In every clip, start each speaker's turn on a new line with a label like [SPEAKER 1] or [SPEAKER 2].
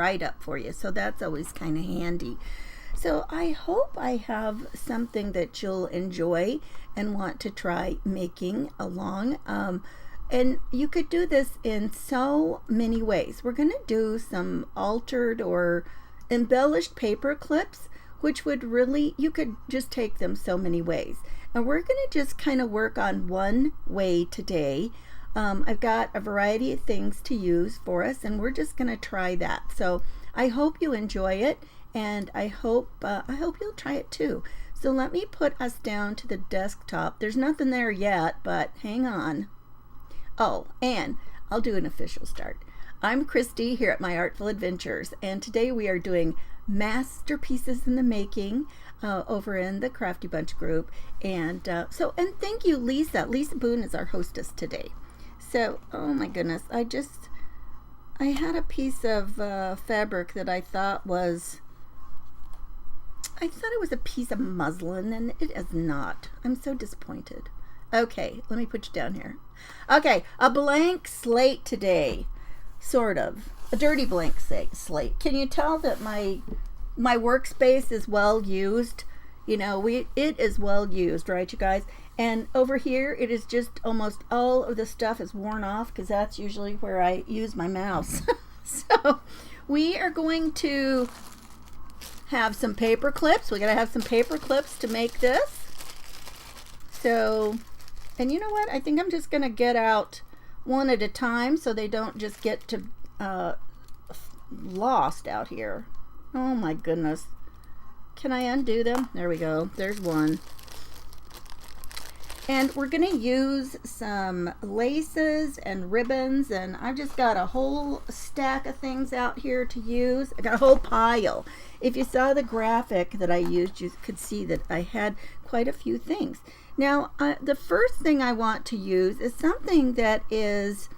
[SPEAKER 1] write up for you, so that's always kind of handy. So I hope I have something that you'll enjoy and want to try making along. And you could do this in so many ways. We're going to do some altered or embellished paper clips, which would really, you could just take them so many ways. And we're going to just kind of work on one way today. I've got a variety of things to use for us, and we're just going to try that. So I hope you enjoy it, and I hope you'll try it too. So let me put us down to the desktop. There's nothing there yet, but hang on. Oh, and I'll do an official start. I'm Christy here at My Artful Adventures, and today we are doing Masterpieces in the Making over in the Crafty Bunch group. And and thank you, Lisa. Lisa Boone is our hostess today. So, oh my goodness, I had a piece of fabric that I thought it was a piece of muslin, and it is not. I'm so disappointed. Okay, let me put you down here. Okay, a blank slate today. Sort of. A dirty blank slate. Can you tell that my workspace is well used? You know, it is well used, right, you guys? And over here, it is just almost all of the stuff is worn off, because that's usually where I use my mouse. So we are going to have some paper clips. We're going to have some paper clips to make this. So, and you know what? I think I'm just going to get out one at a time so they don't just get to lost out here. Oh my goodness. Can I undo them? There we go. There's one. And we're going to use some laces and ribbons, and I've just got a whole stack of things out here to use. I got a whole pile. If you saw the graphic that I used, you could see that I had quite a few things. Now, the first thing I want to use is something that is,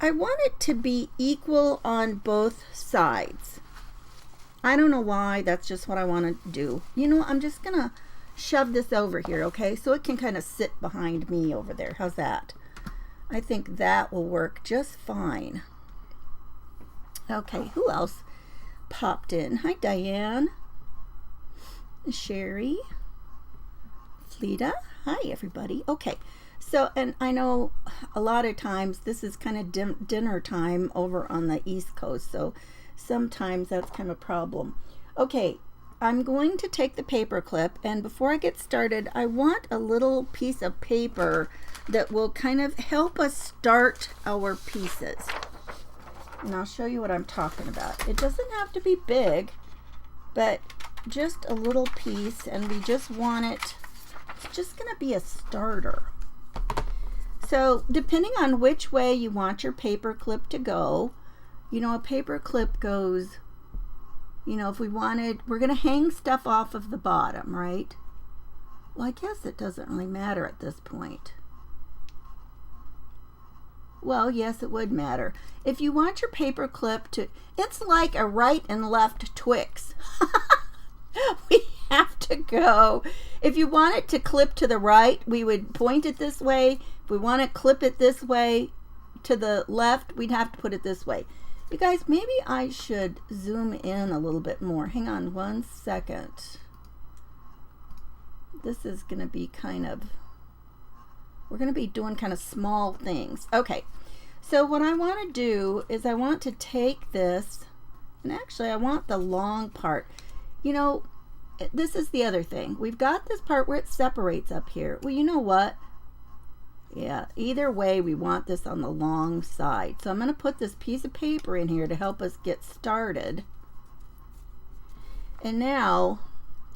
[SPEAKER 1] I want it to be equal on both sides. I don't know why, that's just what I want to do. You know, I'm just going to shove this over here, okay? So it can kind of sit behind me over there. How's that? I think that will work just fine. Okay, who else popped in? Hi, Diane. Sherry. Fleta. Hi, everybody. Okay, so, and I know a lot of times this is kind of dinner time over on the East Coast, so sometimes that's kind of a problem. Okay, I'm going to take the paper clip, and before I get started, I want a little piece of paper that will kind of help us start our pieces. And I'll show you what I'm talking about. It doesn't have to be big, but just a little piece, and we just want it, it's just going to be a starter. So depending on which way you want your paper clip to go, you know, a paper clip goes, you know, if we wanted, we're going to hang stuff off of the bottom, right? Well, I guess it doesn't really matter at this point. Well, yes, it would matter. If you want your paper clip to, it's like a right and left Twix. We have to go. If you want it to clip to the right, we would point it this way. If we want to clip it this way to the left, we'd have to put it this way. You guys, maybe I should zoom in a little bit more. Hang on one second. This is going to be kind of, we're going to be doing kind of small things. Okay, so what I want to do is I want to take this, and actually I want the long part. You know, this is the other thing. We've got this part where it separates up here. Well, you know what? Yeah, either way, we want this on the long side. So I'm going to put this piece of paper in here to help us get started. And now,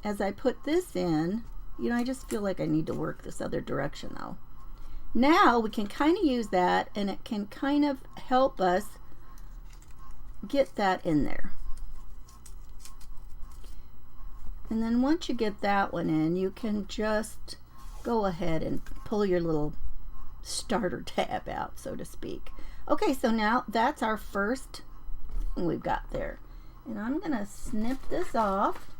[SPEAKER 1] as I put this in, you know, I just feel like I need to work this other direction though. Now we can kind of use that, and it can kind of help us get that in there. And then once you get that one in, you can just go ahead and pull your little starter tab out, so to speak. Okay, so now that's our first thing we've got there. And I'm going to snip this off.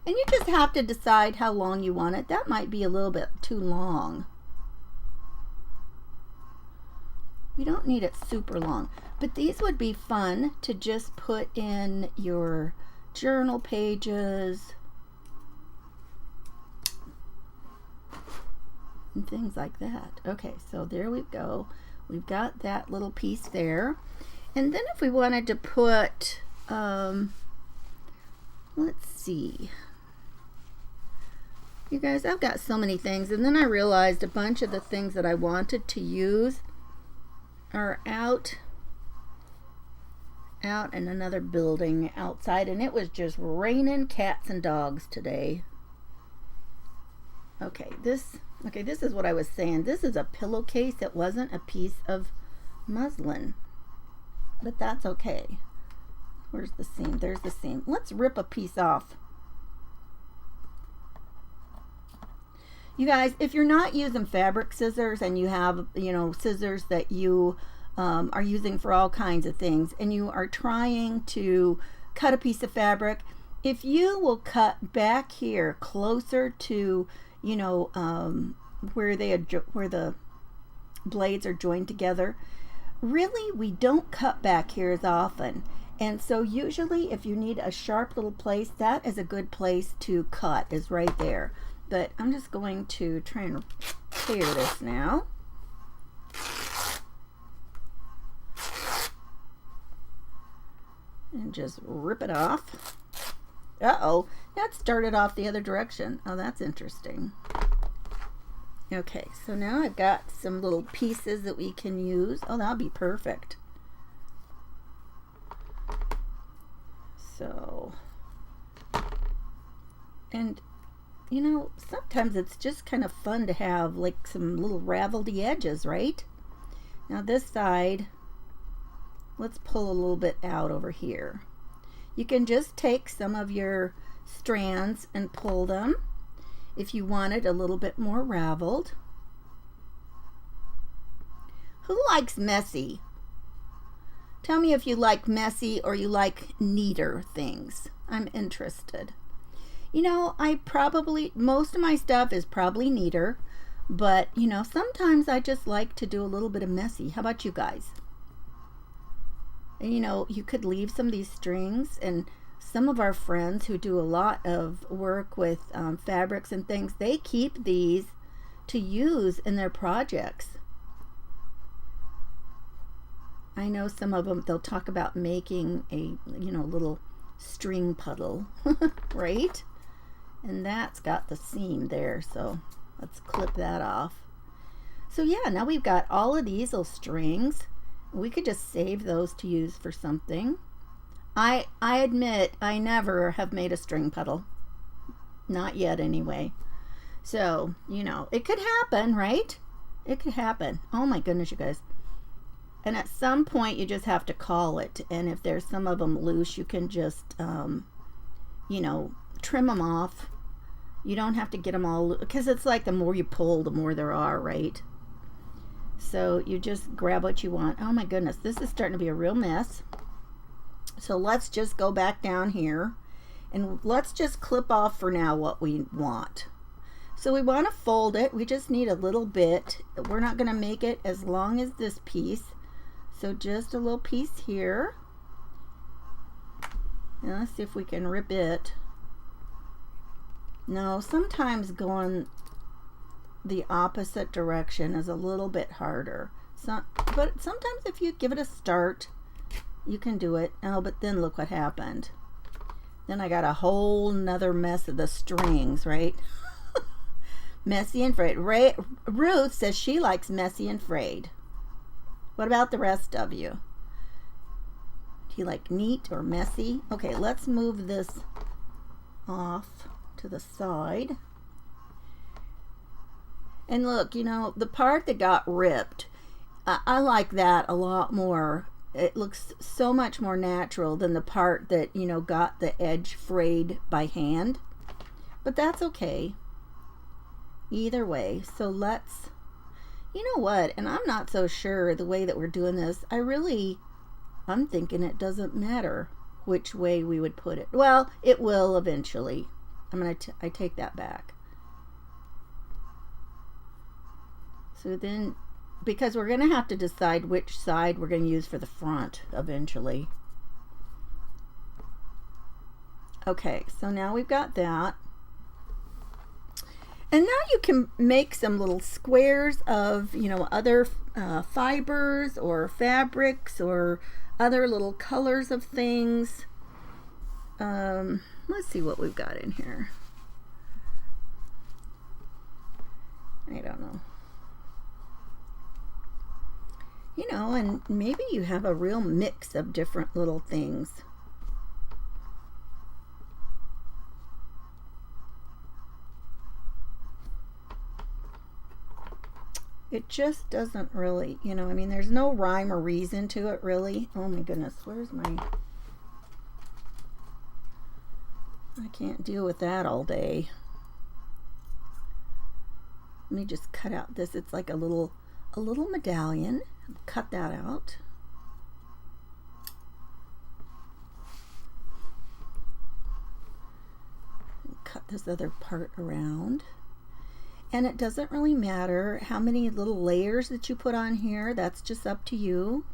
[SPEAKER 1] And you just have to decide how long you want it. That might be a little bit too long. You don't need it super long, but these would be fun to just put in your journal pages and things like that. Okay, so there we go. We've got that little piece there. And then if we wanted to put, let's see. You guys, I've got so many things, and then I realized a bunch of the things that I wanted to use are out in another building outside, and it was just raining cats and dogs today. Okay, this is what I was saying. This is a pillowcase. It wasn't a piece of muslin, but that's okay. Where's the seam? There's the seam. Let's rip a piece off. You guys, if you're not using fabric scissors and you have, scissors that you are using for all kinds of things, and you are trying to cut a piece of fabric, if you will cut back here closer to, where the blades are joined together, really we don't cut back here as often. And so usually if you need a sharp little place, that is a good place to cut, is right there. But I'm just going to try and tear this now. And just rip it off. Uh-oh, that started off the other direction. Oh, that's interesting. Okay, so now I've got some little pieces that we can use. Oh, that'll be perfect. So, and sometimes it's just kind of fun to have like some little raveledy edges, right? Now this side, let's pull a little bit out over here. You can just take some of your strands and pull them if you want it a little bit more raveled. Who likes messy? Tell me if you like messy or you like neater things. I'm interested. Most of my stuff is probably neater, but sometimes I just like to do a little bit of messy. How about you guys? And you could leave some of these strings, and some of our friends who do a lot of work with fabrics and things, they keep these to use in their projects. I know some of them, they'll talk about making a little string puddle, right? And that's got the seam there, so let's clip that off. So yeah, now we've got all of these little strings. We could just save those to use for something. I admit I never have made a string puddle. Not yet anyway. So, it could happen, right? It could happen. Oh my goodness, you guys. And at some point you just have to call it. And if there's some of them loose, you can just, trim them off. You don't have to get them all, because it's like the more you pull, the more there are, right? So you just grab what you want. Oh my goodness, this is starting to be a real mess. So let's just go back down here and let's just clip off for now what we want. So we want to fold it. We just need a little bit. We're not going to make it as long as this piece. So just a little piece here. And let's see if we can rip it. No, sometimes going the opposite direction is a little bit harder. But sometimes if you give it a start, you can do it. Oh, but then look what happened. Then I got a whole nother mess of the strings, right? Messy and frayed. Ruth says she likes messy and frayed. What about the rest of you? Do you like neat or messy? Okay, let's move this off to the side. And look, the part that got ripped, I like that a lot more. It looks so much more natural than the part that, got the edge frayed by hand. But that's okay. Either way. So let's, you know what? And I'm not so sure the way that we're doing this. I'm thinking it doesn't matter which way we would put it. Well, it will eventually. I take that back. So then because we're going to have to decide which side we're going to use for the front eventually. Okay, so now we've got that. And now you can make some little squares of, you know, other fibers or fabrics or other little colors of things. Let's see what we've got in here. I don't know. You know, and maybe you have a real mix of different little things. It just doesn't really, you know, I mean, there's no rhyme or reason to it, really. Oh my goodness, where's my... I can't deal with that all day. Let me just cut out this. It's like a little medallion. Cut that out. Cut this other part around. And it doesn't really matter how many little layers that you put on here. That's just up to you.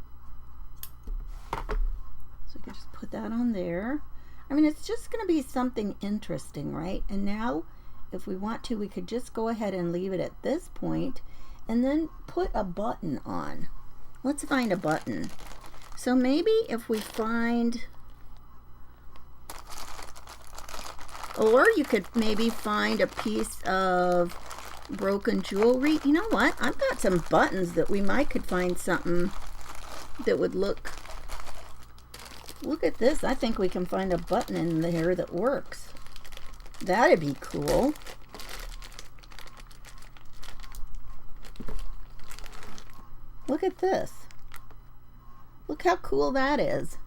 [SPEAKER 1] So I can just put that on there. I mean, it's just going to be something interesting, right? And now, if we want to, we could just go ahead and leave it at this point and then put a button on. Let's find a button. So maybe if we find... Or you could maybe find a piece of broken jewelry. You know what? I've got some buttons that we might could find something that would look at this. I think we can find a button in there that works. That'd be cool. Look at this. Look how cool that is.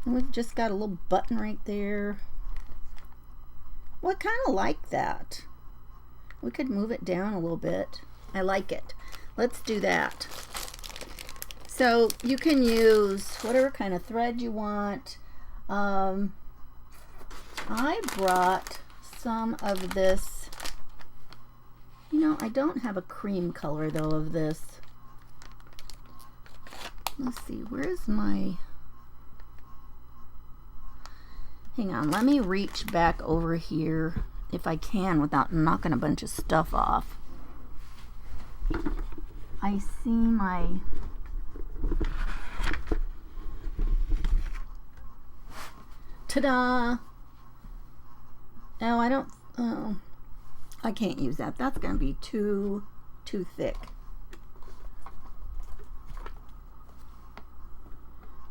[SPEAKER 1] And we've just got a little button right there. Well, I kind of like that. We could move it down a little bit. I like it. Let's do that. So you can use whatever kind of thread you want. I brought some of this. You know, I don't have a cream color though of this. Let's see, where's my... Hang on, let me reach back over here if I can without knocking a bunch of stuff off. I see my... Ta-da! Oh, I don't... Oh, I can't use that. That's going to be too thick.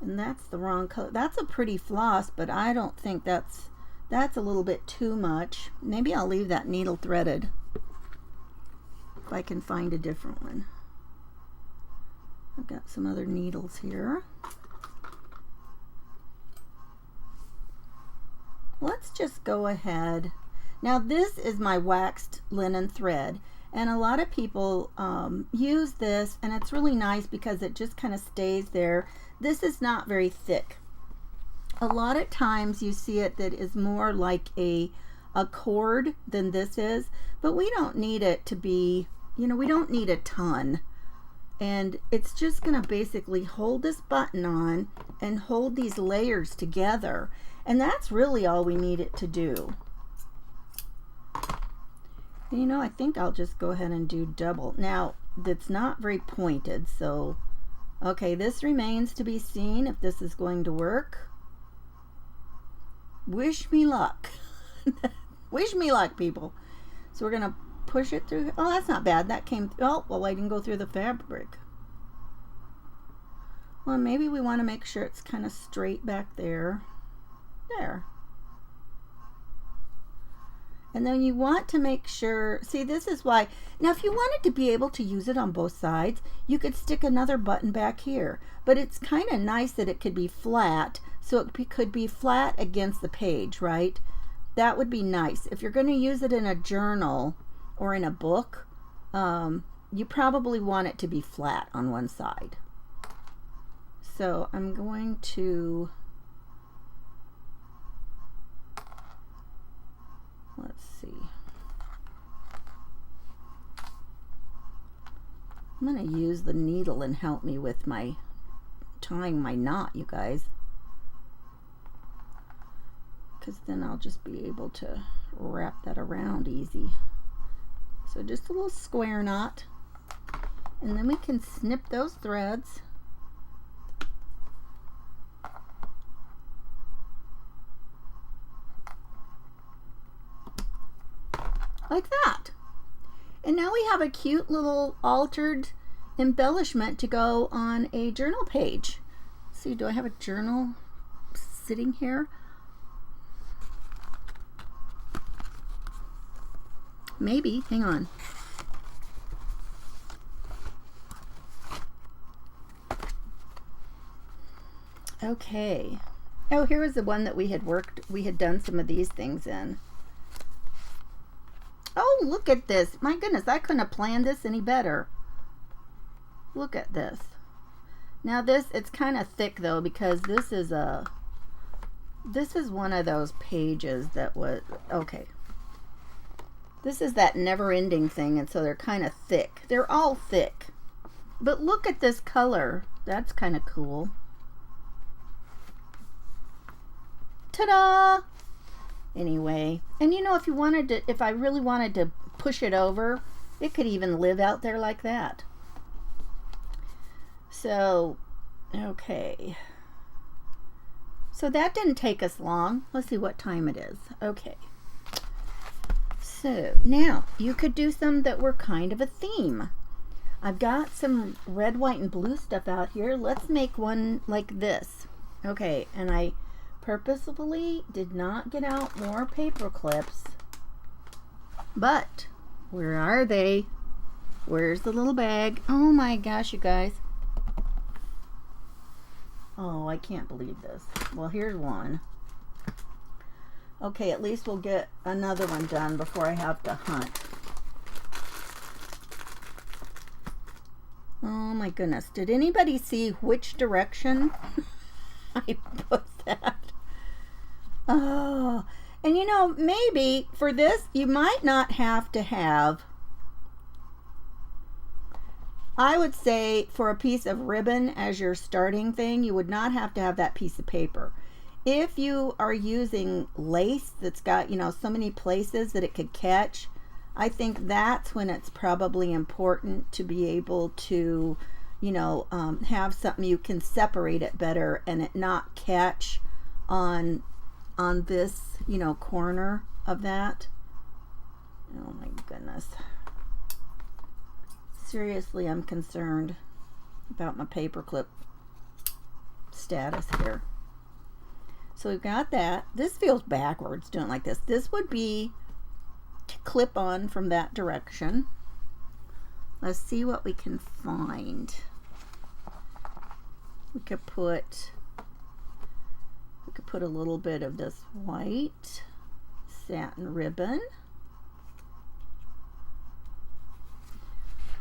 [SPEAKER 1] And that's the wrong color. That's a pretty floss, but I don't think that's a little bit too much. Maybe I'll leave that needle threaded if I can find a different one. I've got some other needles here. Let's just go ahead. Now this is my waxed linen thread, and a lot of people use this, and it's really nice because it just kind of stays there. This is not very thick. A lot of times you see it that is more like a cord than this is, but we don't need it to be, you know, we don't need a ton. And it's just going to basically hold this button on and hold these layers together. And that's really all we need it to do. And you know, I think I'll just go ahead and do double. Now, it's not very pointed, so okay, this remains to be seen if this is going to work. Wish me luck. Wish me luck, people. So we're going to push it through. Oh, that's not bad. That came... Oh, well, I didn't go through the fabric. Well, maybe we want to make sure it's kind of straight back there. There. And then you want to make sure... See, this is why... Now, if you wanted to be able to use it on both sides, you could stick another button back here. But it's kind of nice that it could be flat, so it could be flat against the page, right? That would be nice. If you're going to use it in a journal or in a book, you probably want it to be flat on one side. So I'm going to... Let's see. I'm going to use the needle and help me with my tying my knot, you guys. Because then I'll just be able to wrap that around easy. So just a little square knot. And then we can snip those threads. Like that. And now we have a cute little altered embellishment to go on a journal page. Let's see, do I have a journal sitting here? Maybe. Hang on. Okay. Oh, here was the one that we had done some of these things in. Oh, look at this. My goodness, I couldn't have planned this any better. Look at this. Now this, it's kind of thick though, because this is one of those pages that was, okay. This is that never-ending thing, and so they're kind of thick. They're all thick. But look at this color. That's kind of cool. Ta-da! Anyway, and you know, if I really wanted to push it over, it could even live out there like that. So, okay. So that didn't take us long. Let's see what time it is. Okay. So now you could do some that were kind of a theme. I've got some red, white, and blue stuff out here. Let's make one like this. Okay, and I purposefully did not get out more paper clips, but where are they? Where's the little bag? Oh my gosh, you guys. Oh, I can't believe this. Well, here's one. Okay, at least we'll get another one done before I have to hunt. Oh my goodness. Did anybody see which direction I put that? Oh, and you know, maybe for this, you might not have to have, I would say for a piece of ribbon as your starting thing, you would not have to have that piece of paper. If you are using lace that's got, you know, so many places that it could catch, I think that's when it's probably important to be able to, you know, have something you can separate it better and it not catch on this, you know, corner of that. Oh my goodness. Seriously, I'm concerned about my paperclip status here. So we've got that. This feels backwards doing it like this. This would be to clip on from that direction. Let's see what we can find. We could put a little bit of this white satin ribbon.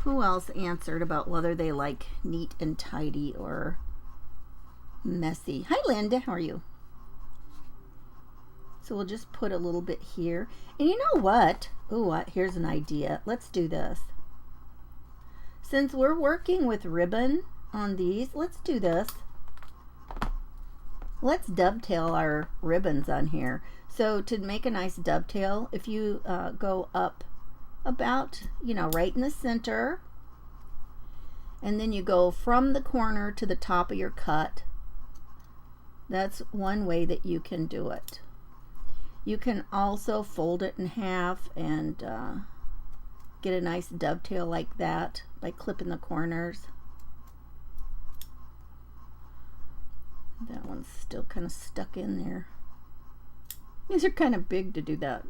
[SPEAKER 1] Who else answered about whether they like neat and tidy or messy? Hi Linda, how are you? So we'll just put a little bit here. And you know what? Ooh, here's an idea. Let's do this. Since we're working with ribbon on these, let's do this. Let's dovetail our ribbons on here. So to make a nice dovetail, if you go up about, you know, right in the center, and then you go from the corner to the top of your cut, that's one way that you can do it. You can also fold it in half and get a nice dovetail like that by clipping the corners. That one's still kind of stuck in there. These are kind of big to do that.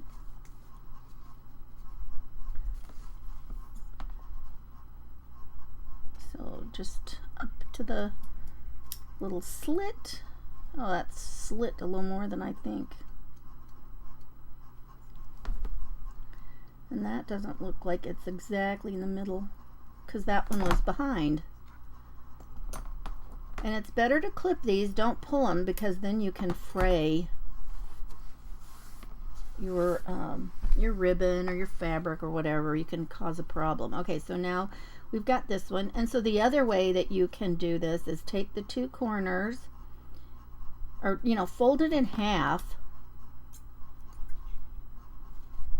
[SPEAKER 1] So just up to the little slit. Oh, that's slit a little more than I think. And that doesn't look like it's exactly in the middle because that one was behind. And it's better to clip these, don't pull them, because then you can fray your ribbon or your fabric or whatever, you can cause a problem. Okay, so now we've got this one. And so the other way that you can do this is take the two corners, or fold it in half.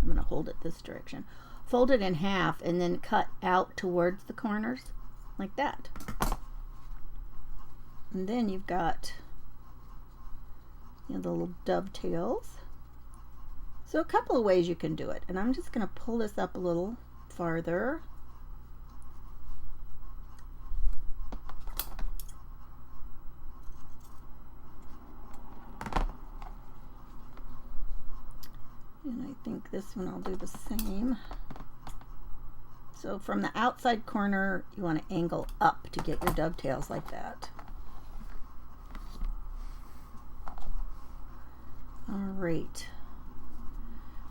[SPEAKER 1] I'm going to hold it this direction. Fold it in half and then cut out towards the corners like that. And then you've got the little dovetails. So a couple of ways you can do it. And I'm just going to pull this up a little farther. And I think this one I'll do the same. So from the outside corner, you want to angle up to get your dovetails like that. All right.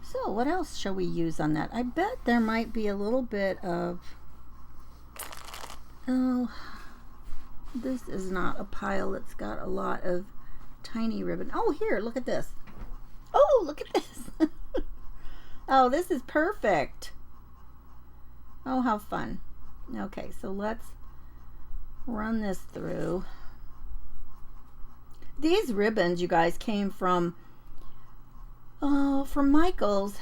[SPEAKER 1] So what else shall we use on that? I bet there might be a little bit of, oh, this is not a pile. It's got a lot of tiny ribbon. Oh, here, look at this. Oh, look at this. Oh, this is perfect. Oh, how fun. Okay, so let's run this through. These ribbons, you guys, came from Michael's.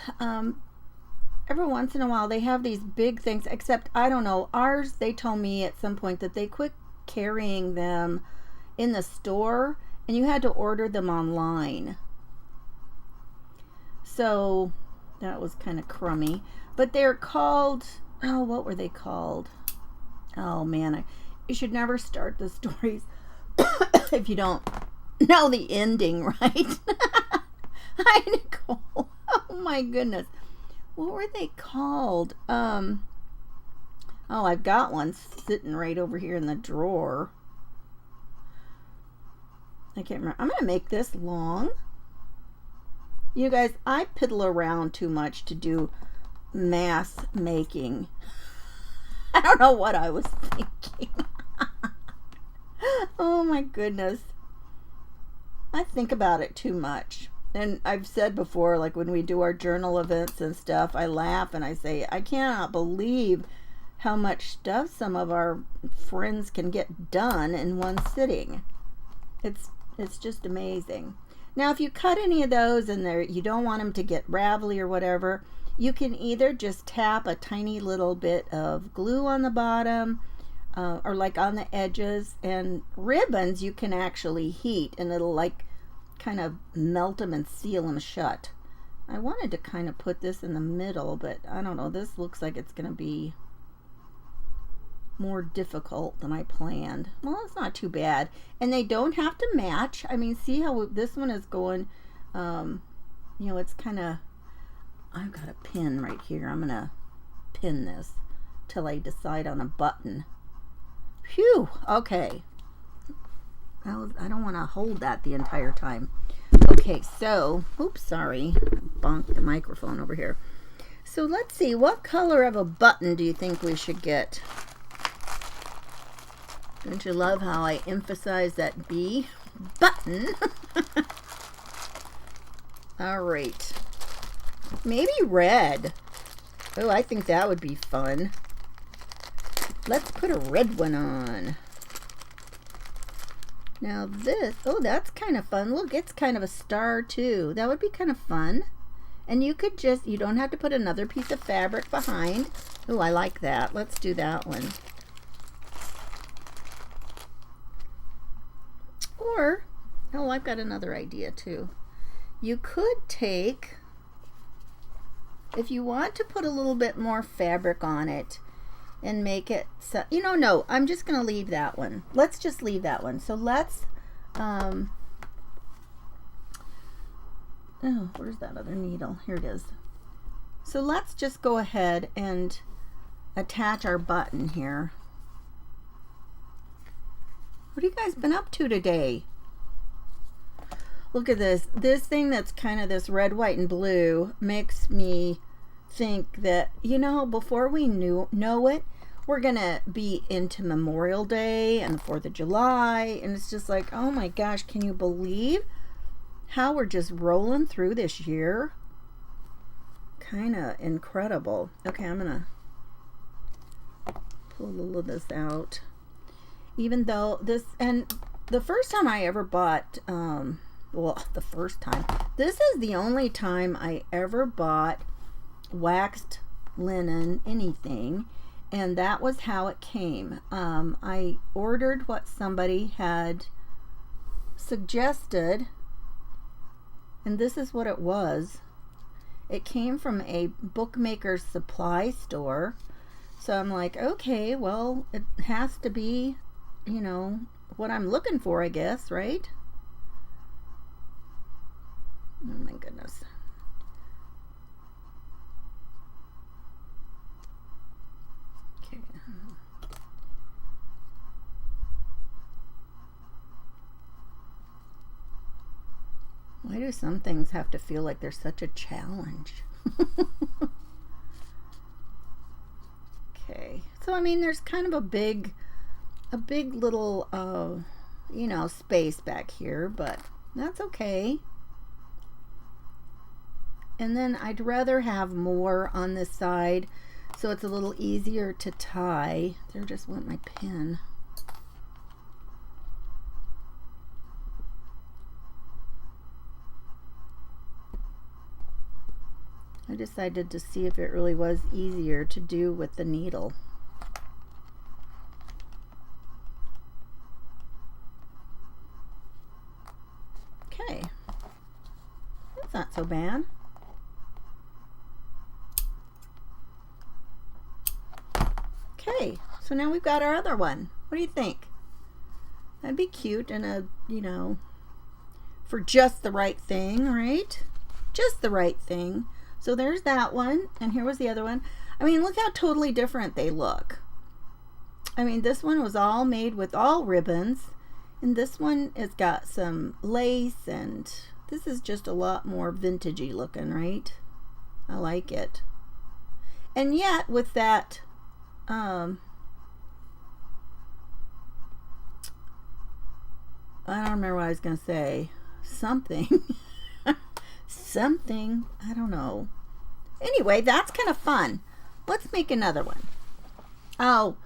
[SPEAKER 1] Every once in a while, they have these big things, except, I don't know, ours, they told me at some point that they quit carrying them in the store, and you had to order them online. So that was kind of crummy. But they're called, oh, what were they called? Oh, man, you should never start the stories if you don't know the ending, right? Hi, Nicole. Oh, my goodness. What were they called? Oh, I've got one sitting right over here in the drawer. I can't remember. I'm going to make this long. You guys, I piddle around too much to do mass making. I don't know what I was thinking. Oh my goodness. I think about it too much. And I've said before, like when we do our journal events and stuff, I laugh and I say, I cannot believe how much stuff some of our friends can get done in one sitting. It's just amazing. Now, if you cut any of those and you don't want them to get ravelly or whatever, you can either just tap a tiny little bit of glue on the bottom or like on the edges. And ribbons you can actually heat and it'll like kind of melt them and seal them shut. I wanted to kind of put this in the middle, but I don't know. This looks like it's going to be more difficult than I planned. Well, it's not too bad. And they don't have to match. I mean, see how this one is going, it's kind of, I've got a pin right here. I'm going to pin this till I decide on a button. Phew, okay. I don't want to hold that the entire time. Okay, so, oops, sorry. Bonked the microphone over here. So let's see, what color of a button do you think we should get? Don't you love how I emphasize that B? Button. All right. Maybe red. Oh, I think that would be fun. Let's put a red one on. Now this, oh, that's kind of fun. Look, it's kind of a star too. That would be kind of fun. And you could just, you don't have to put another piece of fabric behind. Oh, I like that. Let's do that one. Or, oh, I've got another idea too. You could take, if you want to put a little bit more fabric on it and make it, so, no, I'm just going to leave that one. Let's just leave that one. So let's, oh, where's that other needle? Here it is. So let's just go ahead and attach our button here. What have you guys been up to today? Look at this. This thing that's kind of this red, white, and blue makes me think that, before we know it, we're going to be into Memorial Day and the 4th of July. And it's just like, oh my gosh, can you believe how we're just rolling through this year? kind of incredible. Okay, I'm gonna pull a little of this out. Even though this, and the first time I ever bought, well, the first time, this is the only time I ever bought waxed linen anything, and that was how it came. I ordered what somebody had suggested, and this is what it was. It came from a bookmaker's supply store, so I'm like, okay, well, it has to be, you know, what I'm looking for, I guess, right? Oh my goodness. Okay. Why do some things have to feel like they're such a challenge? Okay. So, I mean, there's kind of a big little, you know, space back here, but that's okay. And then I'd rather have more on this side so it's a little easier to tie. There just went my pin. I decided to see if it really was easier to do with the needle. Okay, that's not so bad. Okay, so now we've got our other one. What do you think? That'd be cute and a, you know, for just the right thing, right? Just the right thing. So there's that one, and here was the other one. I mean, look how totally different they look. I mean, this one was all made with all ribbons, and this one has got some lace, and this is just a lot more vintagey looking, right? I like it. And yet, with that, I don't remember what I was going to say. Something. Something. I don't know. Anyway, that's kind of fun. Let's make another one. Oh,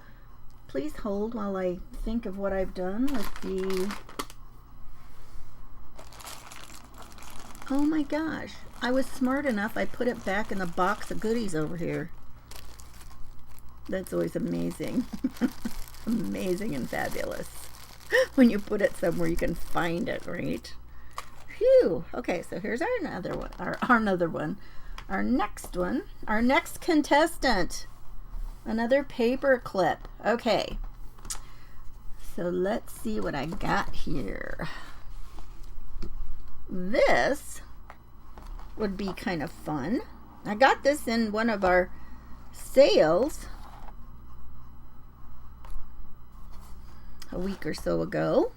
[SPEAKER 1] please hold while I think of what I've done with the... Oh my gosh. I was smart enough. I put it back in the box of goodies over here. That's always amazing. Amazing and fabulous. When you put it somewhere you can find it, right? Phew. Okay, so here's our another one. Our another one. Our next one. Our next contestant. Another paper clip. Okay. So let's see what I got here. This would be kind of fun. I got this in one of our sales a week or so ago.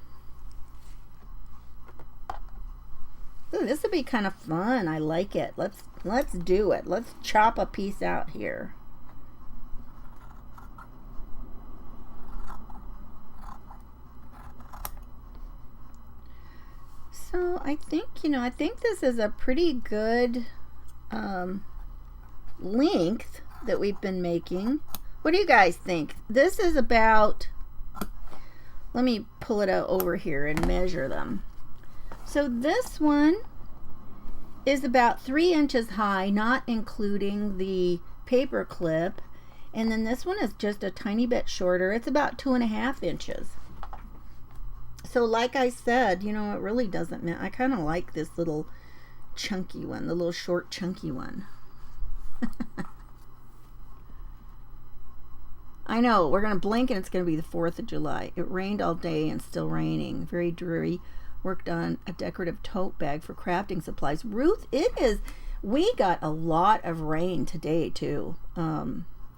[SPEAKER 1] Ooh, this would be kind of fun. I like it. Let's do it. Let's chop a piece out here. So I think, you know, I think this is a pretty good length that we've been making. What do you guys think? This is about, let me pull it out over here and measure them. So this one is about 3 inches high, not including the paper clip. And then this one is just a tiny bit shorter. It's about 2.5 inches. So like I said, you know, it really doesn't matter. I kind of like this little chunky one, the little short chunky one. I know, we're going to blink and it's going to be the 4th of July. It rained all day and still raining. Very dreary. Worked on a decorative tote bag for crafting supplies. Ruth, it is, we got a lot of rain today too.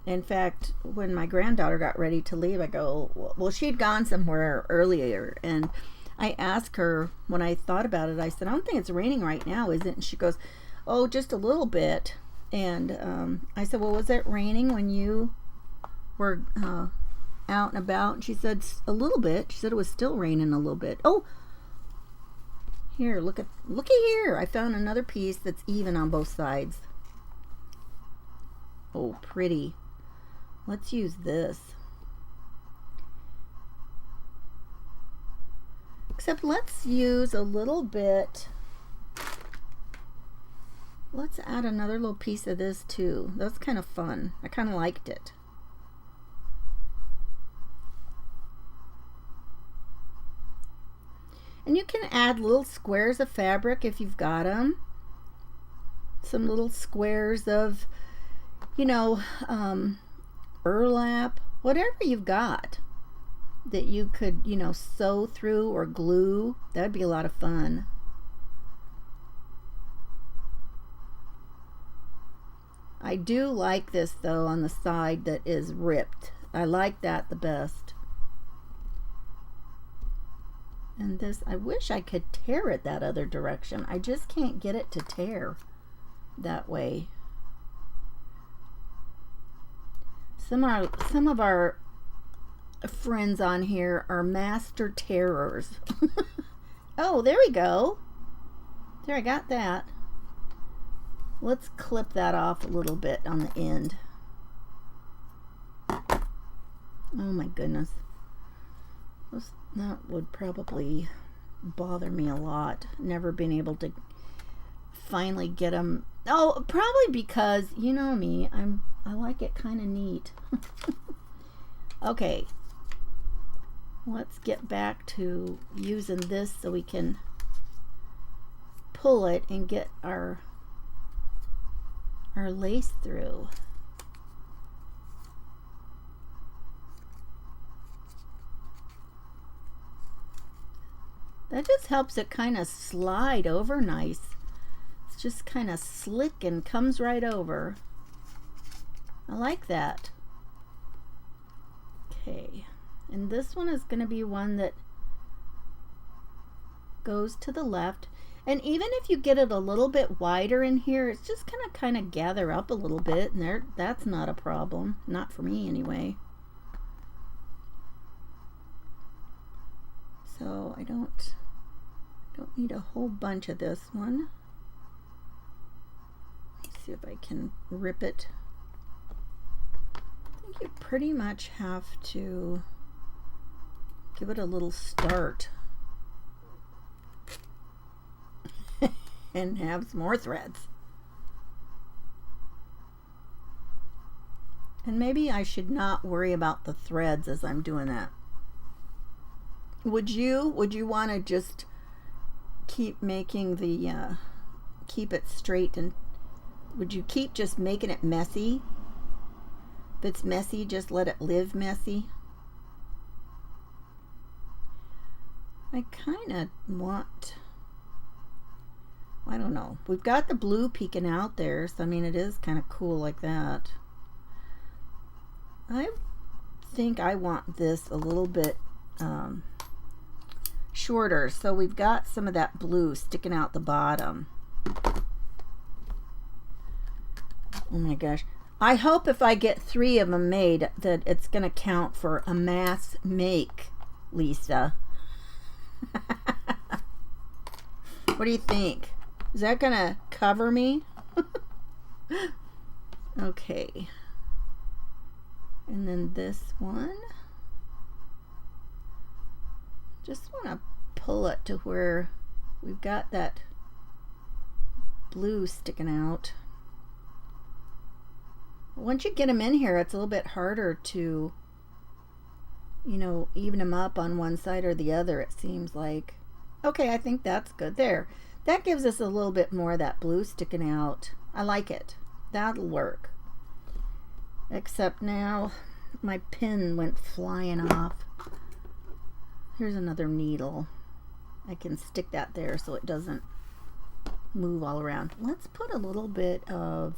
[SPEAKER 1] In fact, when my granddaughter got ready to leave, I go, well, she'd gone somewhere earlier, and I asked her when I thought about it, I said, I don't think it's raining right now, is it? And she goes, oh, just a little bit. And I said, well, was it raining when you were out and about? And she said, a little bit. She said it was still raining a little bit. Oh, here, looky here. I found another piece that's even on both sides. Oh, pretty. Let's use this. Except let's use a little bit. Let's add another little piece of this too. That's kind of fun. I kind of liked it. And you can add little squares of fabric if you've got them. Some little squares of, you know, burlap, whatever you've got that you could, you know, sew through or glue. That'd be a lot of fun. I do like this though on the side that is ripped. I like that the best. And this, I wish I could tear it that other direction. I just can't get it to tear that way. Some of our friends on here are master terrors. Oh, there we go. There, I got that. Let's clip that off a little bit on the end. Oh my goodness. That would probably bother me a lot. Never been able to finally get them. Oh, probably because, you know me, I like it kind of neat. Okay. Let's get back to using this so we can pull it and get our lace through. That just helps it kind of slide over nice. It's just kind of slick and comes right over. I like that. Okay, and this one is going to be one that goes to the left. And even if you get it a little bit wider in here, it's just going to kind of gather up a little bit, and there, that's not a problem. Not for me anyway. So I don't need a whole bunch of this one. Let's see if I can rip it. I think you pretty much have to give it a little start. And have some more threads. And maybe I should not worry about the threads as I'm doing that. Would you want to just keep making the keep it straight, and would you keep just making it messy? If it's messy, just let it live messy. I kind of want, I don't know. We've got the blue peeking out there, so I mean it is kind of cool like that. I think I want this a little bit shorter, so we've got some of that blue sticking out the bottom. Oh my gosh. I hope if I get 3 of them made that it's going to count for a mass make, Lisa. What do you think? Is that going to cover me? Okay. And then this one. Just want to pull it to where we've got that blue sticking out. Once you get them in here, it's a little bit harder to, you know, even them up on one side or the other, it seems like. Okay, I think that's good. There. That gives us a little bit more of that blue sticking out. I like it. That'll work. Except now my pin went flying off. Here's another needle. I can stick that there so it doesn't move all around. Let's put a little bit of,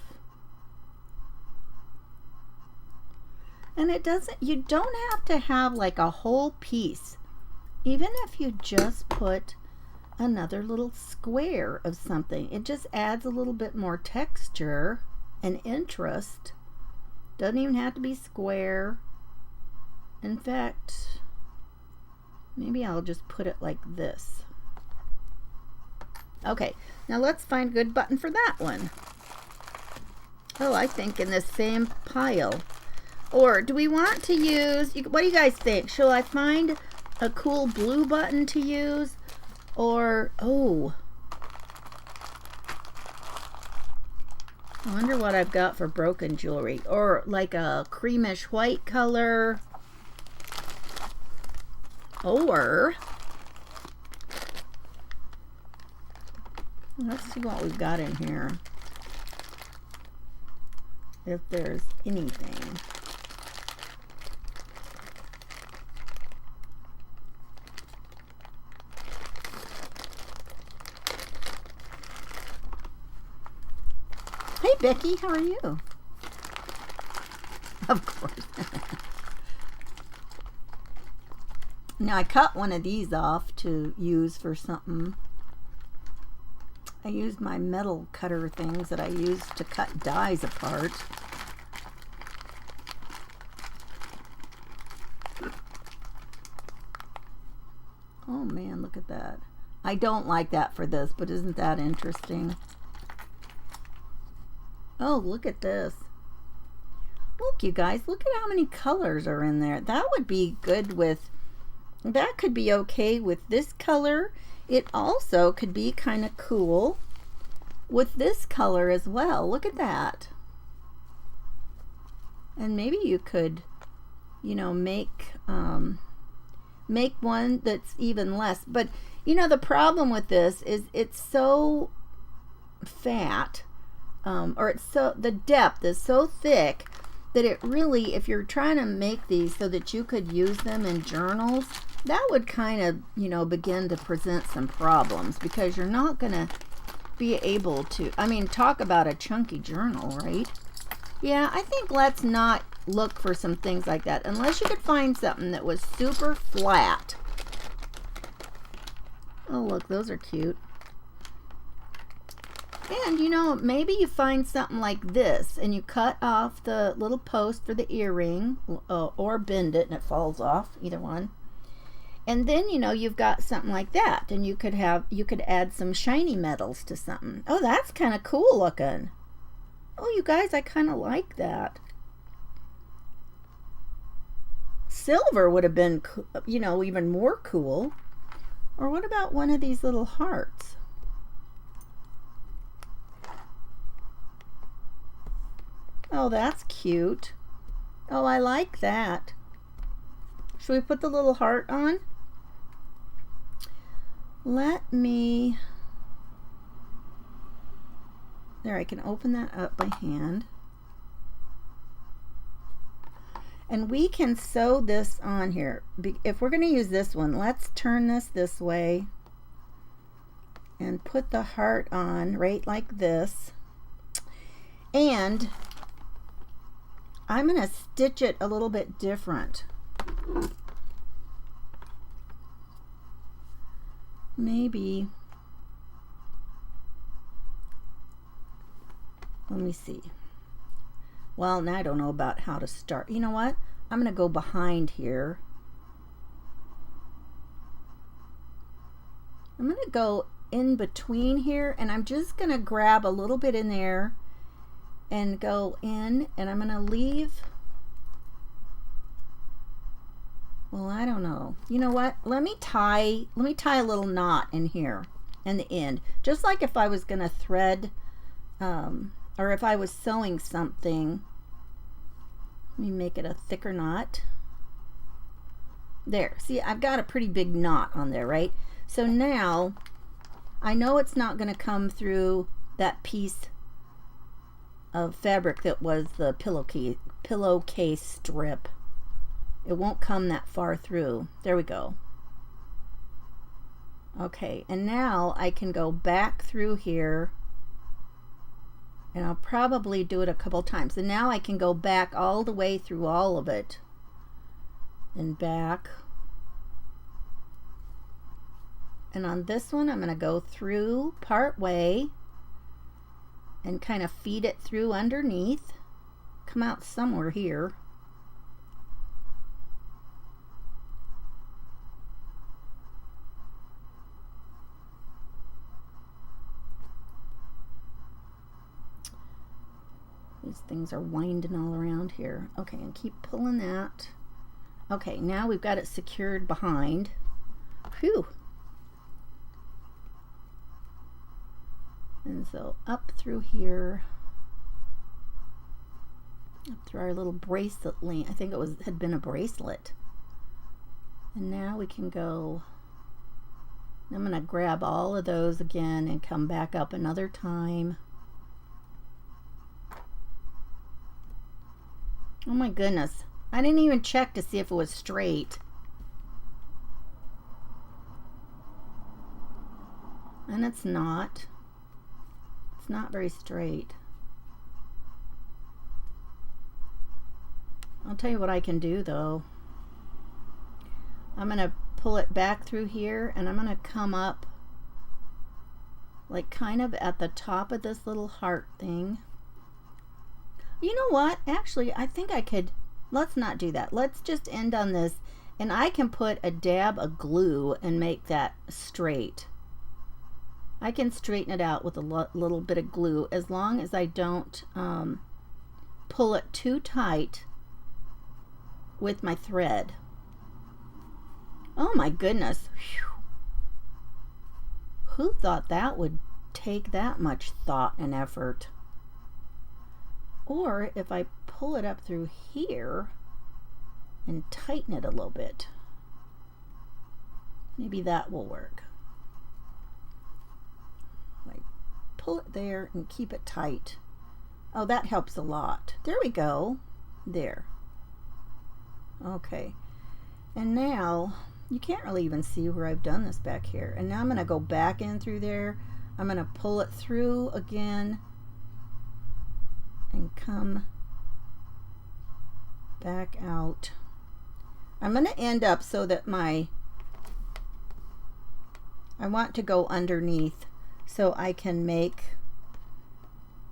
[SPEAKER 1] and it doesn't, you don't have to have like a whole piece. Even if you just put another little square of something, it just adds a little bit more texture and interest. Doesn't even have to be square. In fact, maybe I'll just put it like this. Okay, now let's find a good button for that one. Oh, I think in this same pile. Or do we want to use, what do you guys think? Shall I find a cool blue button to use? Or, oh, I wonder what I've got for broken jewelry. Or like a creamish white color. Or, let's see what we've got in here. If there's anything. Hey Becky, how are you? Of course. Now I cut one of these off to use for something. I used my metal cutter things that I use to cut dies apart. Oh man, look at that. I don't like that for this, but isn't that interesting? Oh, look at this. Look, you guys, look at how many colors are in there. That would be good with, that could be okay with this color. It also could be kind of cool with this color as well. Look at that. And maybe you could, you know, make one that's even less. But, you know, the problem with this is it's so fat, or it's so, the depth is so thick that it really, if you're trying to make these so that you could use them in journals, that would kind of, you know, begin to present some problems, because you're not going to be able to, I mean, talk about a chunky journal, right? Yeah, I think let's not look for some things like that unless you could find something that was super flat. Oh, look, those are cute. And, you know, maybe you find something like this and you cut off the little post for the earring, or bend it and it falls off, either one. And then, you know, you've got something like that, and you could add some shiny metals to something. Oh, that's kind of cool looking. Oh, you guys, I kind of like that. Silver would have been, you know, even more cool. Or what about one of these little hearts? Oh, that's cute. Oh, I like that. Should we put the little heart on? Let me... There, I can open that up by hand. And we can sew this on here. If we're going to use this one, let's turn this way and put the heart on right like this. And I'm going to stitch it a little bit different. Maybe, let me see. Well, now I don't know about how to start. You know what? I'm going to go behind here. I'm going to go in between here, and I'm just going to grab a little bit in there and go in, and I'm going to leave. Well, I don't know. You know what? Let me tie a little knot in here in the end, just like if I was going to thread, or if I was sewing something. Let me make it a thicker knot. There. See, I've got a pretty big knot on there, right? So now I know it's not going to come through that piece of fabric that was the pillowcase strip. It won't come that far through. There we go. Okay, and now I can go back through here, and I'll probably do it a couple times. And now I can go back all the way through all of it and back. And on this one, I'm going to go through part way and kind of feed it through underneath. Come out somewhere here. These things are winding all around here. Okay, and keep pulling that. Okay, now we've got it secured behind. Phew. And so up through here, up through our little bracelet link. I think it had been a bracelet. And now we can go, I'm going to grab all of those again and come back up another time. Oh my goodness. I didn't even check to see if it was straight. And it's not. It's not very straight. I'll tell you what I can do though. I'm going to pull it back through here and I'm going to come up like kind of at the top of this little heart thing. You know what? Actually, I think I could, let's not do that. Let's just end on this and I can put a dab of glue and make that straight. I can straighten it out with a little bit of glue as long as I don't pull it too tight with my thread. Oh my goodness. Whew. Who thought that would take that much thought and effort? Or if I pull it up through here and tighten it a little bit, maybe that will work. Like pull it there and keep it tight. Oh, that helps a lot. There we go. There. Okay. And now you can't really even see where I've done this back here. And now I'm going to go back in through there. I'm going to pull it through again and come back out. I'm going to end up so that I want to go underneath so I can make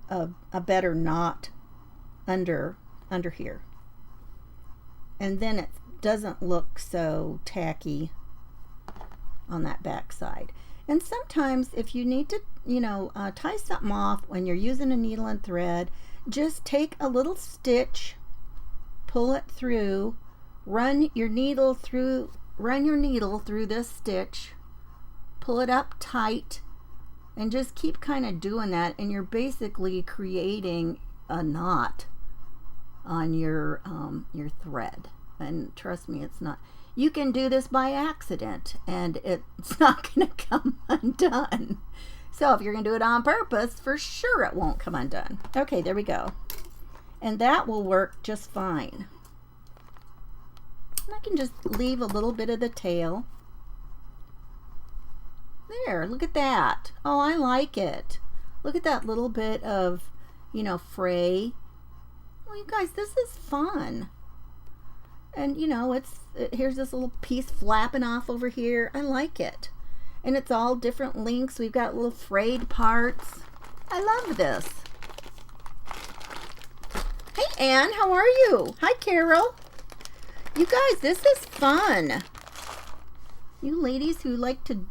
[SPEAKER 1] a better knot under here. And then it doesn't look so tacky on that back side. And sometimes if you need to, tie something off when you're using a needle and thread, just take a little stitch, pull it through, run your needle through this stitch, pull it up tight, and just keep kind of doing that, and you're basically creating a knot on your thread. And trust me, it's not, you can do this by accident and it's not going to come undone. So if you're going to do it on purpose, for sure it won't come undone. Okay, there we go. And that will work just fine. And I can just leave a little bit of the tail. There, look at that. Oh, I like it. Look at that little bit of, fray. Well, you guys, this is fun. And here's this little piece flapping off over here. I like it. And it's all different lengths. We've got little frayed parts. I love this. Hey, Anne, how are you? Hi, Carol. You guys, this is fun. You ladies who like to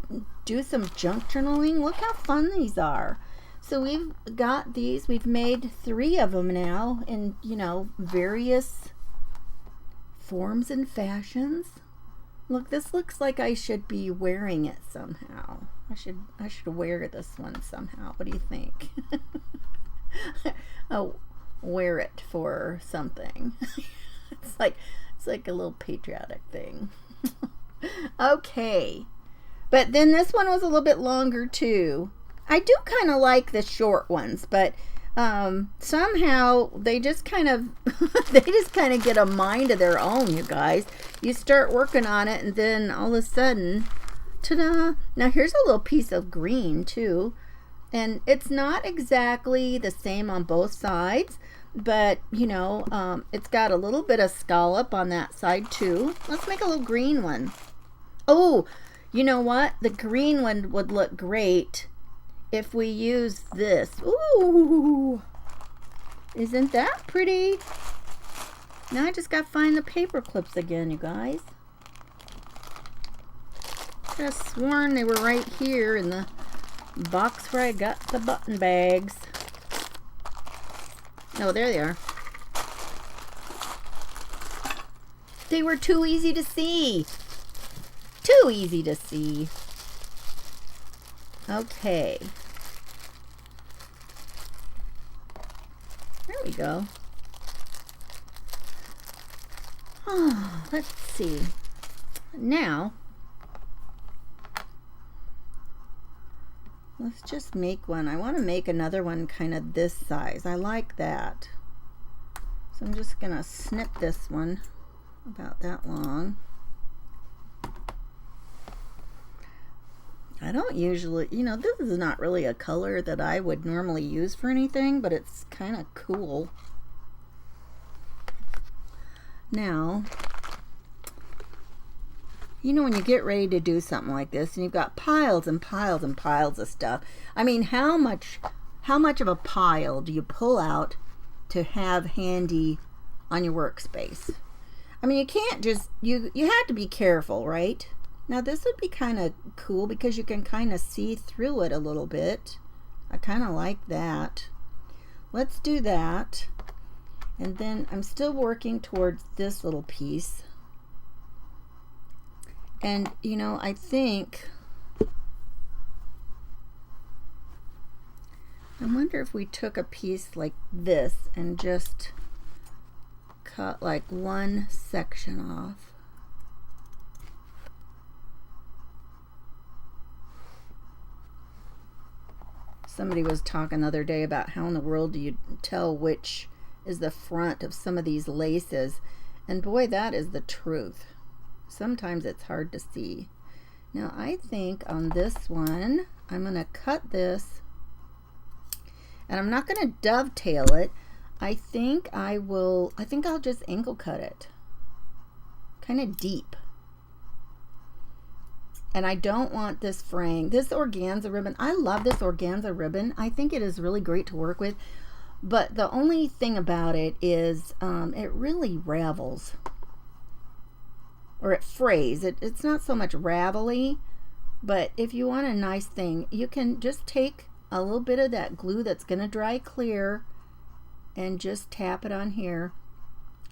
[SPEAKER 1] do some junk journaling, look how fun these are. So we've got these. We've made 3 of them now in, various forms and fashions. Look, this looks like I should be wearing it somehow. I should wear this one somehow. What do you think? Oh, wear it for something. It's like a little patriotic thing. Okay. But then this one was a little bit longer too. I do kind of like the short ones, but somehow they just kind of get a mind of their own, you guys. You start working on it and then all of a sudden, ta-da! Now here's a little piece of green too, and it's not exactly the same on both sides, but it's got a little bit of scallop on that side too. Let's make a little green one. Oh, you know what? The green one would look great if we use this. Ooh, isn't that pretty? Now I just got to find the paper clips again, you guys. I could have sworn they were right here in the box where I got the button bags. Oh, there they are. They were too easy to see. Too easy to see. Okay. There we go. Oh, let's see. Now, let's just make one. I want to make another one kind of this size. I like that. So I'm just going to snip this one about that long. I don't usually, you know, this is not really a color that I would normally use for anything, but it's kind of cool. Now, you know, when you get ready to do something like this and you've got piles and piles and piles of stuff, I mean, how much of a pile do you pull out to have handy on your workspace? I mean, you can't just, you have to be careful, right? Now this would be kind of cool because you can kind of see through it a little bit. I kind of like that. Let's do that. And then I'm still working towards this little piece. And you know, I think, I wonder if we took a piece like this and just cut like one section off. Somebody was talking the other day about how in the world do you tell which is the front of some of these laces, and boy, that is the truth. Sometimes it's hard to see. Now I think on this one I'm going to cut this, and I'm not going to dovetail it. I think I'll just angle cut it kind of deep. And I don't want this fraying. This organza ribbon, I love this organza ribbon. I think it is really great to work with. But the only thing about it is it really ravels. Or it frays. It's not so much ravelly. But if you want a nice thing, you can just take a little bit of that glue that's going to dry clear and just tap it on here.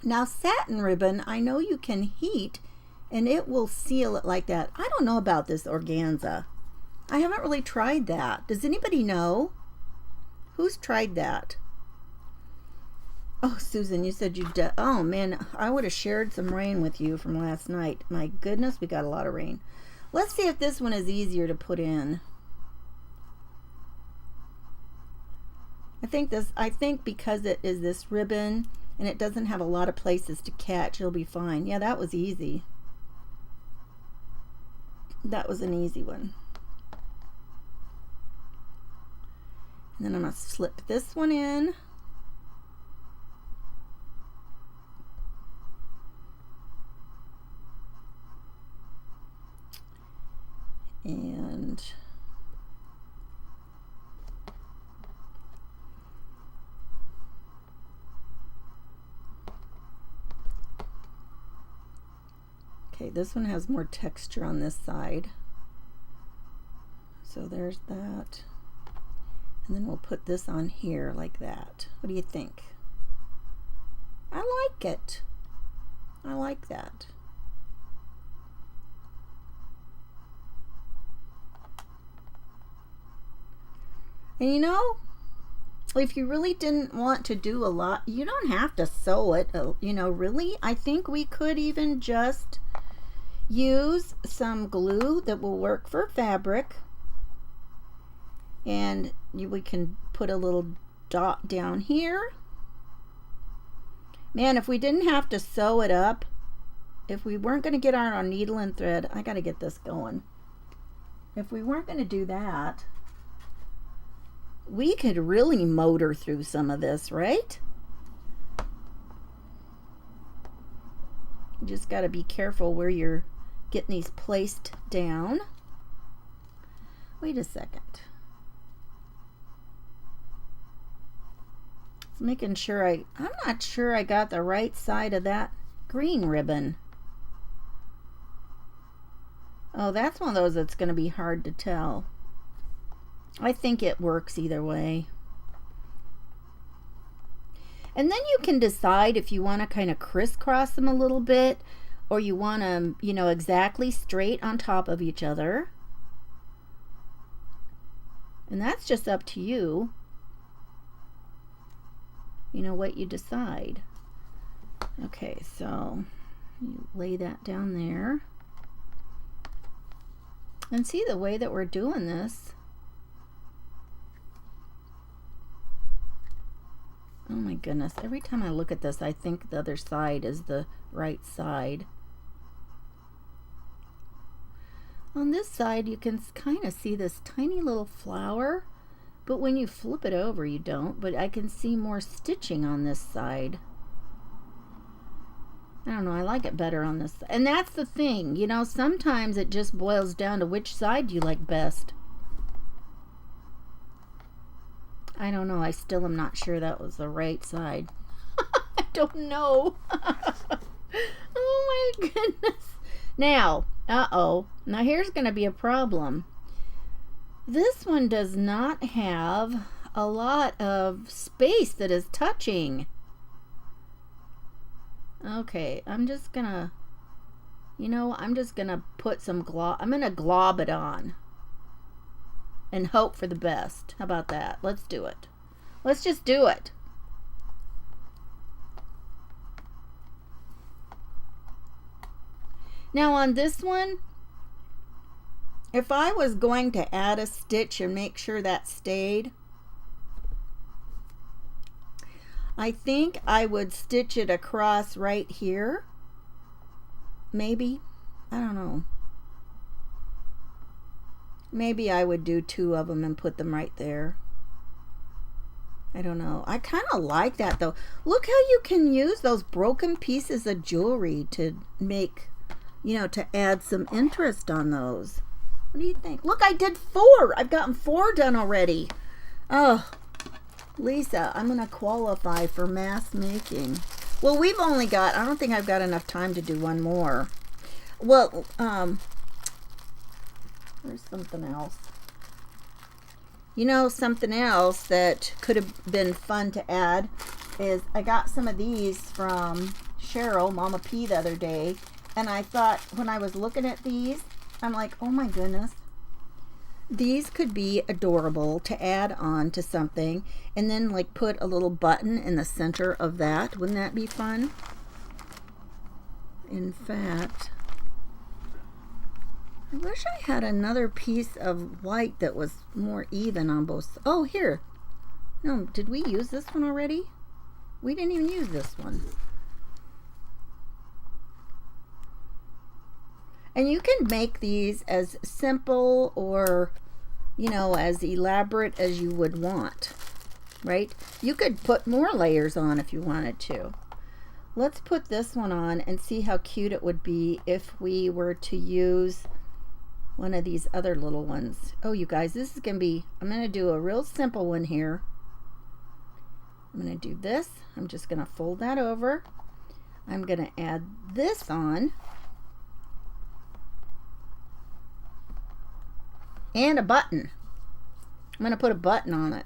[SPEAKER 1] Now satin ribbon, I know you can heat and it will seal it like that. I don't know about this organza. I haven't really tried that. Does anybody know? Who's tried that? Oh, Susan, you said you did. Oh man, I would have shared some rain with you from last night. My goodness, we got a lot of rain. Let's see if this one is easier to put in. I think because it is this ribbon and it doesn't have a lot of places to catch, it'll be fine. Yeah, that was easy. That was an easy one. And then I'm going to slip this one in. And okay, this one has more texture on this side. So there's that. And then we'll put this on here like that. What do you think? I like it. I like that. And you know, if you really didn't want to do a lot, you don't have to sew it. You know, really, I think we could even just use some glue that will work for fabric. And we can put a little dot down here. Man, if we didn't have to sew it up, if we weren't going to get our needle and thread, I got to get this going. If we weren't going to do that, we could really motor through some of this, right? You just got to be careful where you're getting these placed down. Wait a second. Making sure I'm not sure I got the right side of that green ribbon. Oh, that's one of those that's going to be hard to tell. I think it works either way. And then you can decide if you want to kind of crisscross them a little bit, or you want them, you know, exactly straight on top of each other. And that's just up to you. You know what you decide. Okay, so you lay that down there. And see the way that we're doing this. Oh my goodness, every time I look at this, I think the other side is the right side. On this side, you can kind of see this tiny little flower, but when you flip it over, you don't. But I can see more stitching on this side. I don't know, I like it better on this. And that's the thing, you know, sometimes it just boils down to which side you like best. I don't know, I still am not sure that was the right side. I don't know. Oh my goodness. Now, now here's going to be a problem. This one does not have a lot of space that is touching. Okay, I'm just gonna, you know, I'm just gonna put some I'm gonna glob it on and hope for the best. How about that? Let's do it. Let's just do it. Now on this one, if I was going to add a stitch and make sure that stayed, I think I would stitch it across right here. Maybe. I don't know. Maybe I would do 2 of them and put them right there. I don't know. I kind of like that though. Look how you can use those broken pieces of jewelry to make, you know, to add some interest on those. What do you think? Look, I did 4. I've gotten 4 done already. Oh, Lisa, I'm going to qualify for mass making. Well, we've only got, I don't think I've got enough time to do one more. Well, there's something else. You know, something else that could have been fun to add is I got some of these from Cheryl, Mama P, the other day. And I thought when I was looking at these, I'm like, oh my goodness. These could be adorable to add on to something and then like put a little button in the center of that. Wouldn't that be fun? In fact, I wish I had another piece of white that was more even on both. Oh, here. No, did we use this one already? We didn't even use this one. And you can make these as simple or, you know, as elaborate as you would want, right? You could put more layers on if you wanted to. Let's put this one on and see how cute it would be if we were to use one of these other little ones. Oh, you guys, this is going to be, I'm going to do a real simple one here. I'm going to do this. I'm just going to fold that over. I'm going to add this on. And a button. I'm going to put a button on it.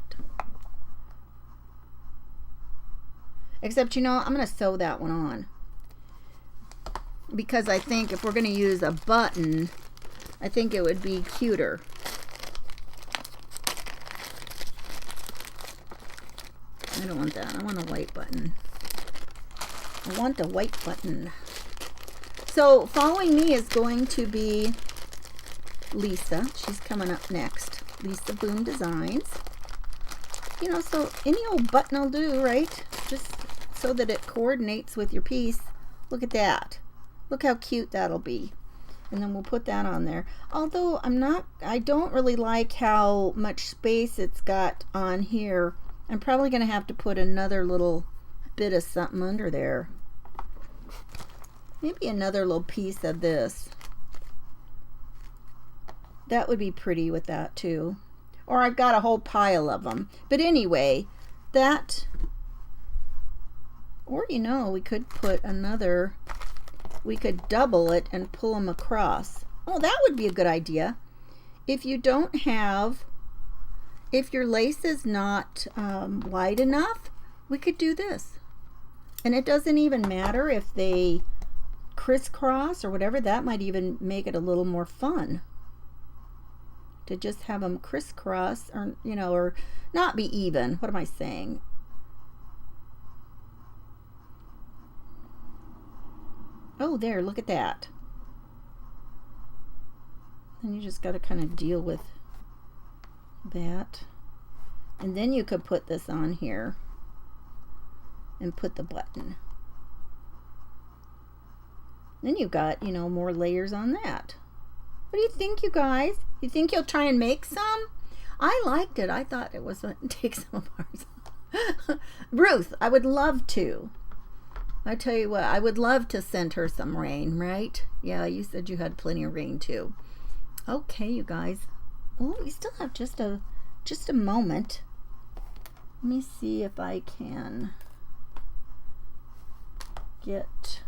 [SPEAKER 1] Except, you know, I'm going to sew that one on. Because I think if we're going to use a button, I think it would be cuter. I don't want that. I want a white button. I want a white button. So following me is going to be Lisa. She's coming up next. Lisa Boom Designs. You know, so any old button will do, right? Just so that it coordinates with your piece. Look at that. Look how cute that'll be. And then we'll put that on there. Although I don't really like how much space it's got on here. I'm probably going to have to put another little bit of something under there. Maybe another little piece of this. That would be pretty with that too. Or I've got a whole pile of them. But anyway, that, or you know, we could put another, we could double it and pull them across. Oh, that would be a good idea. If you don't have, if your lace is not wide enough, we could do this. And it doesn't even matter if they crisscross or whatever. That might even make it a little more fun to just have them crisscross, or you know, or not be even. What am I saying? Oh, there, look at that. And you just got to kind of deal with that. And then you could put this on here and put the button. Then you've got, you know, more layers on that. What do you think, you guys? You think you'll try and make some? I liked it. I thought it was take some of ours. Ruth, I would love to. I tell you what, I would love to send her some rain, right? Yeah, you said you had plenty of rain too. Okay, you guys. Oh, we still have just a moment. Let me see if I can get,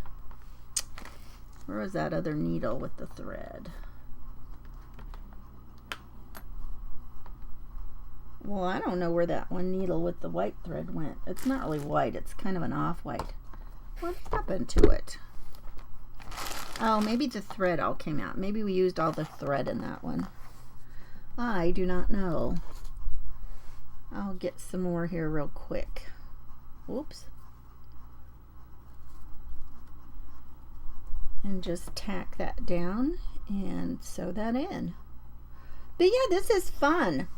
[SPEAKER 1] where was that other needle with the thread? Well, I don't know where that one needle with the white thread went. It's not really white, it's kind of an off-white. What happened to it? Oh, maybe the thread all came out. Maybe we used all the thread in that one. I do not know. I'll get some more here real quick. Whoops. And just tack that down and sew that in. But yeah, this is fun.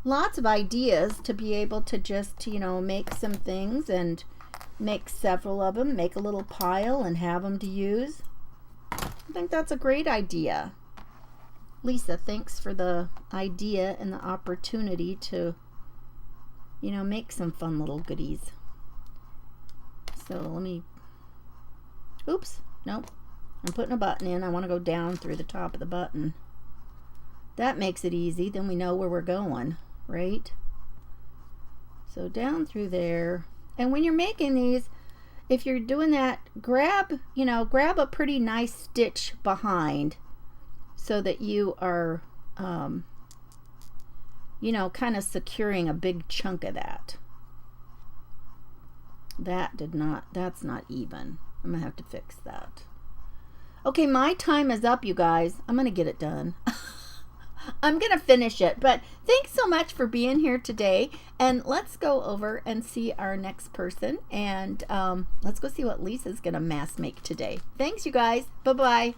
[SPEAKER 1] Lots of ideas to be able to just, you know, make some things and make several of them, make a little pile and have them to use. I think that's a great idea. Lisa, thanks for the idea and the opportunity to, you know, make some fun little goodies. So let me, oops, nope. I'm putting a button in. I want to go down through the top of the button. That makes it easy. Then we know where we're going, right? So down through there. And when you're making these, if you're doing that, grab a pretty nice stitch behind so that you are, you know, kind of securing a big chunk of that. That's not even. I'm gonna have to fix that. Okay, my time is up, you guys. I'm gonna get it done. I'm gonna finish it, but thanks so much for being here today, and let's go over and see our next person, and let's go see what Lisa's gonna mass make today. Thanks, you guys. Bye-bye.